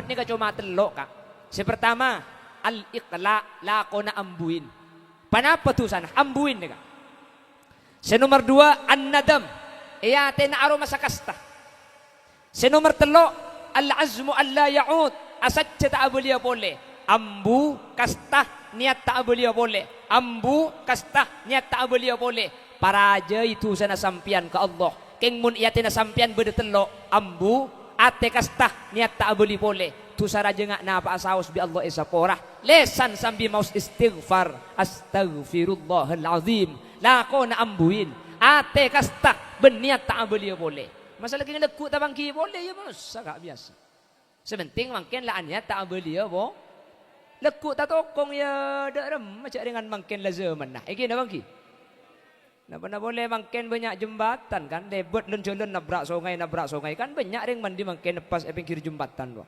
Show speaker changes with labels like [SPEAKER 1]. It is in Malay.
[SPEAKER 1] ni ka cuma telok kak. Pertama al-iqla, lako na ambuin. Panapa tu sana? Ambuin ni kak. Nomor dua an-nadam, iyate na aroma sa kasta. Nomor telo al-azmu alla ya'ud, asat ta abulia boleh. Ambu kasta niat tak abulia boleh. Ambu kasta niat tak abulia boleh. Paraja itu sana sampian ke Allah. Keng mun iyate na sampian bede telo ambu ate kasta niat tak abuli boleh tu saraja ngak na apa asaus bi Allah esa porah lesan sambil maus istighfar astaghfirullahal azim lako na ambuin ate kasta beniat tak abuli boleh masalah keng lekuk tabang ki boleh ya bos sagak biasa sebenting mangken la niat tak abuli ya bo lekuk ta tokong ya dak rem macam dengan mangken la zaman nah iki na bang ki Napa boleh mangken banyak jembatan kan, debet lun nabrak sungai kan banyak ring mandi mangken pas pinggir jembatan doh.